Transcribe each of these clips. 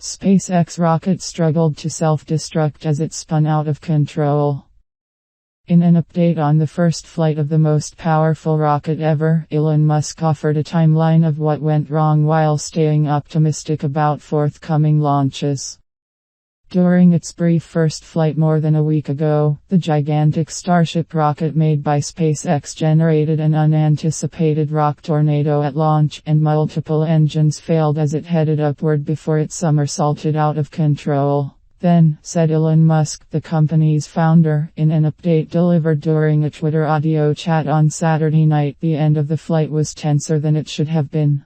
SpaceX rocket struggled to self-destruct as it spun out of control. In an update on the first flight of the most powerful rocket ever, Elon Musk offered a timeline of what went wrong while staying optimistic about forthcoming launches. During its brief first flight more than a week ago, the gigantic Starship rocket made by SpaceX generated an unanticipated rock tornado at launch, and multiple engines failed as it headed upward before it somersaulted out of control. Then, said Elon Musk, the company's founder, in an update delivered during a Twitter audio chat on Saturday night, the end of the flight was tenser than it should have been.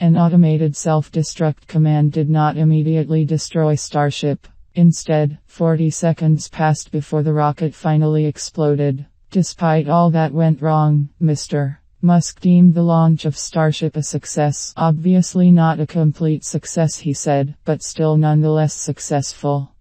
An automated self-destruct command did not immediately destroy Starship. Instead, 40 seconds passed before the rocket finally exploded. Despite all that went wrong, Mr. Musk deemed the launch of Starship a success. Obviously not a complete success, he said, but still nonetheless successful.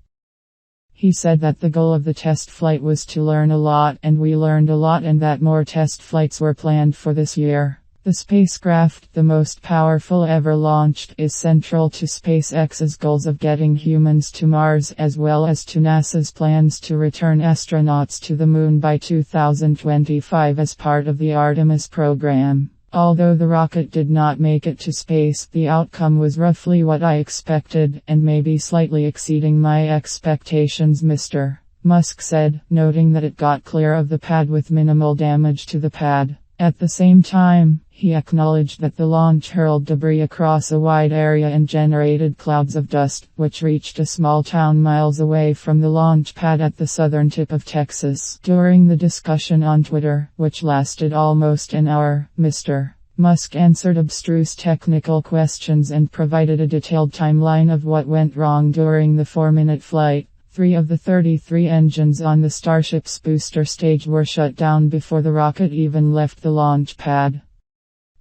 He said that the goal of the test flight was to learn a lot, and we learned a lot, and that more test flights were planned for this year. The spacecraft, the most powerful ever launched, is central to SpaceX's goals of getting humans to Mars, as well as to NASA's plans to return astronauts to the Moon by 2025 as part of the Artemis program. Although the rocket did not make it to space, the outcome was roughly what I expected, and maybe slightly exceeding my expectations, Mr. Musk said, noting that it got clear of the pad with minimal damage to the pad. At the same time, he acknowledged that the launch hurled debris across a wide area and generated clouds of dust, which reached a small town miles away from the launch pad at the southern tip of Texas. During the discussion on Twitter, which lasted almost an hour, Mr. Musk answered abstruse technical questions and provided a detailed timeline of what went wrong during the 4-minute flight. 3 of the 33 engines on the Starship's booster stage were shut down before the rocket even left the launch pad.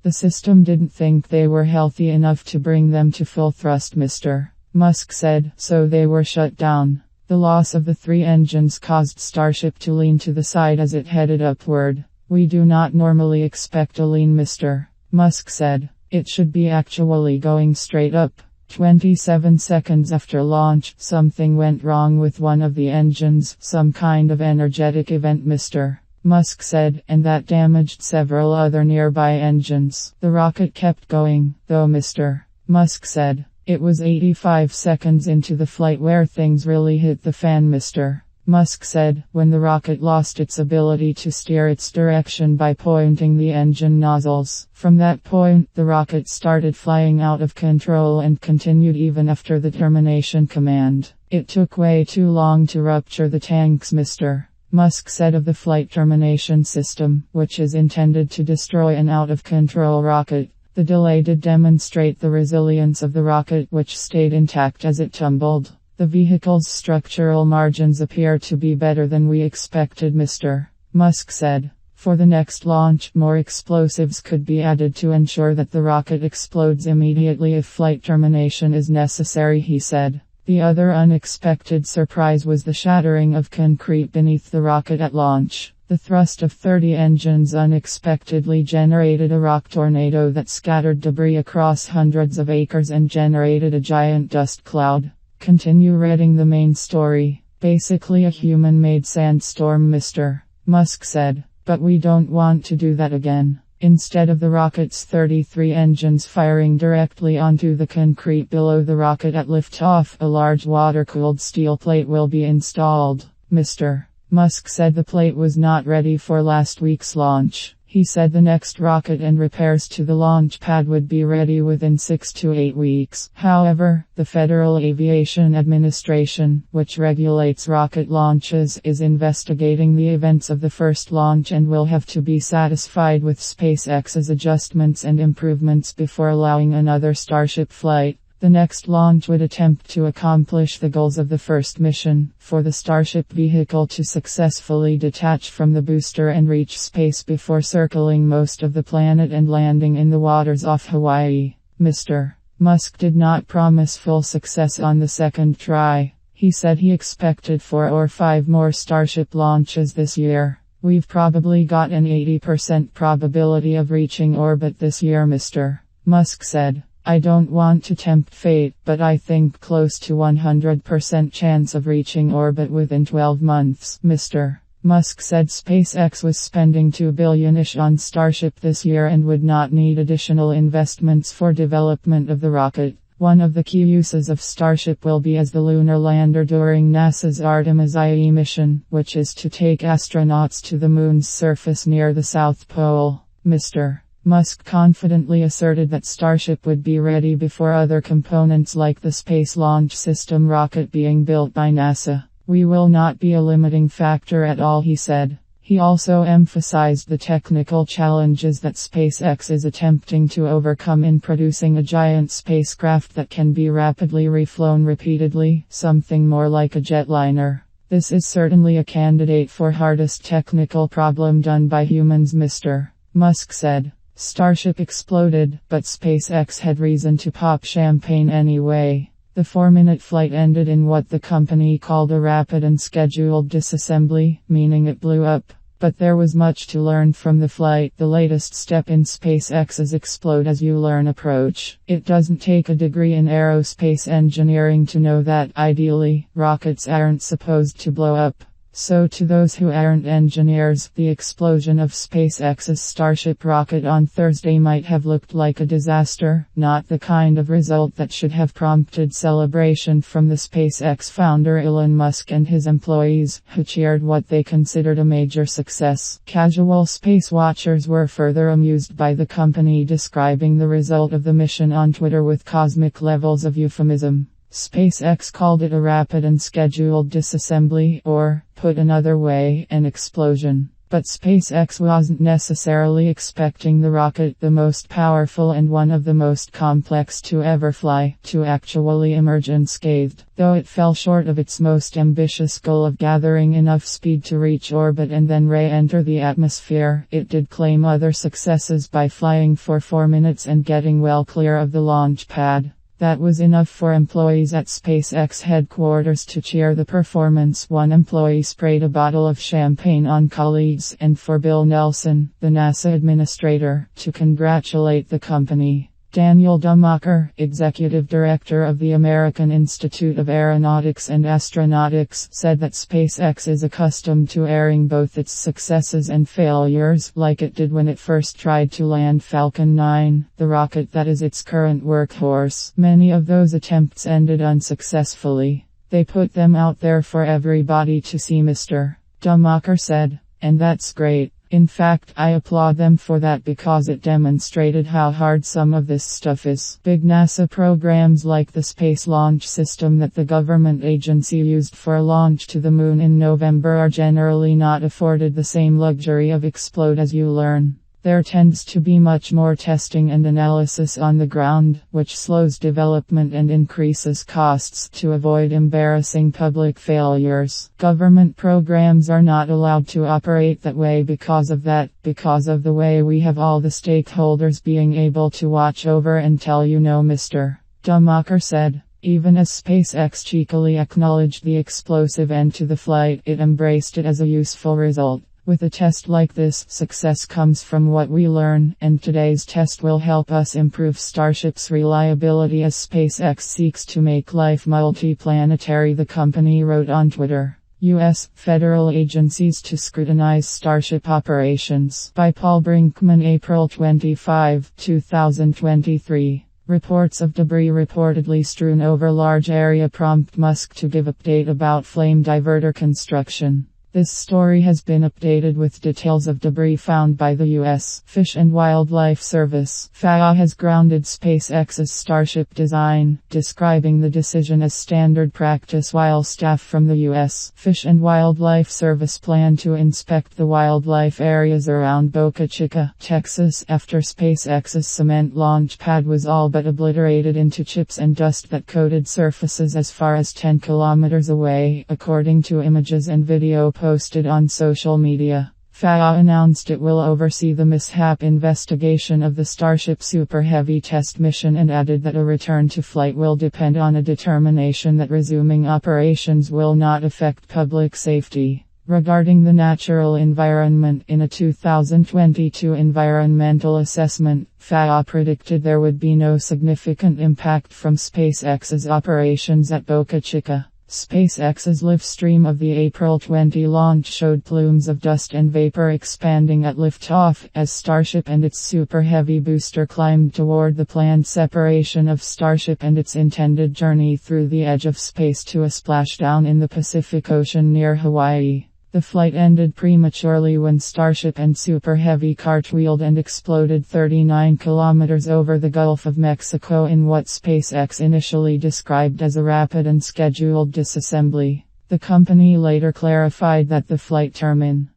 The system didn't think they were healthy enough to bring them to full thrust, Mr. Musk said, so they were shut down. The loss of the 3 engines caused Starship to lean to the side as it headed upward. We do not normally expect a lean, Mr. Musk said. It should be actually going straight up. 27 seconds after launch, something went wrong with one of the engines, some kind of energetic event, Mr. Musk said, and that damaged several other nearby engines. The rocket kept going, though, Mr. Musk said. It was 85 seconds into the flight where things really hit the fan, Mr. Musk said, when the rocket lost its ability to steer its direction by pointing the engine nozzles. From that point, the rocket started flying out of control and continued even after the termination command. It took way too long to rupture the tanks, Mr. Musk said of the flight termination system, which is intended to destroy an out-of-control rocket. The delay did demonstrate the resilience of the rocket, which stayed intact as it tumbled. The vehicle's structural margins appear to be better than we expected, Mr. Musk said. For the next launch, more explosives could be added to ensure that the rocket explodes immediately if flight termination is necessary, he said. The other unexpected surprise was the shattering of concrete beneath the rocket at launch. The thrust of 30 engines unexpectedly generated a rock tornado that scattered debris across hundreds of acres and generated a giant dust cloud. Continue reading the main story. Basically a human-made sandstorm, Mr. Musk said. But we don't want to do that again. Instead of the rocket's 33 engines firing directly onto the concrete below the rocket at liftoff, a large water-cooled steel plate will be installed. Mr. Musk said the plate was not ready for last week's launch. He said the next rocket and repairs to the launch pad would be ready within 6 to 8 weeks. However, the Federal Aviation Administration, which regulates rocket launches, is investigating the events of the first launch and will have to be satisfied with SpaceX's adjustments and improvements before allowing another Starship flight. The next launch would attempt to accomplish the goals of the first mission, for the Starship vehicle to successfully detach from the booster and reach space before circling most of the planet and landing in the waters off Hawaii. Mr. Musk did not promise full success on the second try. He said he expected 4 or 5 more Starship launches this year. We've probably got an 80% probability of reaching orbit this year, Mr. Musk said. I don't want to tempt fate, but I think close to 100% chance of reaching orbit within 12 months, Mr. Musk said SpaceX was spending $2 billion-ish on Starship this year and would not need additional investments for development of the rocket. One of the key uses of Starship will be as the lunar lander during NASA's Artemis IE mission, which is to take astronauts to the moon's surface near the South Pole. Mr. Musk confidently asserted that Starship would be ready before other components like the Space Launch System rocket being built by NASA. We will not be a limiting factor at all, he said. He also emphasized the technical challenges that SpaceX is attempting to overcome in producing a giant spacecraft that can be rapidly reflown repeatedly, something more like a jetliner. This is certainly a candidate for hardest technical problem done by humans, Mr. Musk said. Starship exploded, but SpaceX had reason to pop champagne anyway. The 4-minute flight ended in what the company called a rapid and scheduled disassembly, meaning it blew up. But there was much to learn from the flight, the latest step in SpaceX's explode as you learn approach. It doesn't take a degree in aerospace engineering to know that, ideally, rockets aren't supposed to blow up. So to those who aren't engineers, the explosion of SpaceX's Starship rocket on Thursday might have looked like a disaster, not the kind of result that should have prompted celebration from the SpaceX founder Elon Musk and his employees, who cheered what they considered a major success. Casual space watchers were further amused by the company describing the result of the mission on Twitter with cosmic levels of euphemism. SpaceX called it a rapid and scheduled disassembly, or, put another way, an explosion. But SpaceX wasn't necessarily expecting the rocket, the most powerful and one of the most complex to ever fly, to actually emerge unscathed. Though it fell short of its most ambitious goal of gathering enough speed to reach orbit and then re-enter the atmosphere, it did claim other successes by flying for 4 minutes and getting well clear of the launch pad. That was enough for employees at SpaceX headquarters to cheer the performance. One employee sprayed a bottle of champagne on colleagues, and for Bill Nelson, the NASA administrator, to congratulate the company. Daniel Dumacher, executive director of the American Institute of Aeronautics and Astronautics, said that SpaceX is accustomed to airing both its successes and failures, like it did when it first tried to land Falcon 9, the rocket that is its current workhorse. Many of those attempts ended unsuccessfully. They put them out there for everybody to see, Mr. Dumacher said. And that's great. In fact, I applaud them for that because it demonstrated how hard some of this stuff is. Big NASA programs like the Space Launch System that the government agency used for a launch to the moon in November are generally not afforded the same luxury of explode as you learn. There tends to be much more testing and analysis on the ground, which slows development and increases costs to avoid embarrassing public failures. Government programs are not allowed to operate that way because of that, because of the way we have all the stakeholders being able to watch over and tell you no, Mr. Dumacher said. Even as SpaceX cheekily acknowledged the explosive end to the flight, it embraced it as a useful result. With a test like this, success comes from what we learn, and today's test will help us improve Starship's reliability as SpaceX seeks to make life multiplanetary, the company wrote on Twitter. U.S. federal agencies to scrutinize Starship operations. By Paul Brinkman, April 25, 2023. Reports of debris reportedly strewn over large area prompt Musk to give update about flame diverter construction. This story has been updated with details of debris found by the U.S. Fish and Wildlife Service. FAA has grounded SpaceX's Starship design, describing the decision as standard practice while staff from the U.S. Fish and Wildlife Service plan to inspect the wildlife areas around Boca Chica, Texas, after SpaceX's cement launch pad was all but obliterated into chips and dust that coated surfaces as far as 10 kilometers away, according to images and video posted on social media. FAA announced it will oversee the mishap investigation of the Starship Super Heavy test mission and added that a return to flight will depend on a determination that resuming operations will not affect public safety. Regarding the natural environment, in a 2022 environmental assessment, FAO predicted there would be no significant impact from SpaceX's operations at Boca Chica. SpaceX's live stream of the April 20 launch showed plumes of dust and vapor expanding at liftoff as Starship and its Super Heavy booster climbed toward the planned separation of Starship and its intended journey through the edge of space to a splashdown in the Pacific Ocean near Hawaii. The flight ended prematurely when Starship and Super Heavy cartwheeled and exploded 39 kilometers over the Gulf of Mexico in what SpaceX initially described as a rapid and scheduled disassembly. The company later clarified that the flight terminated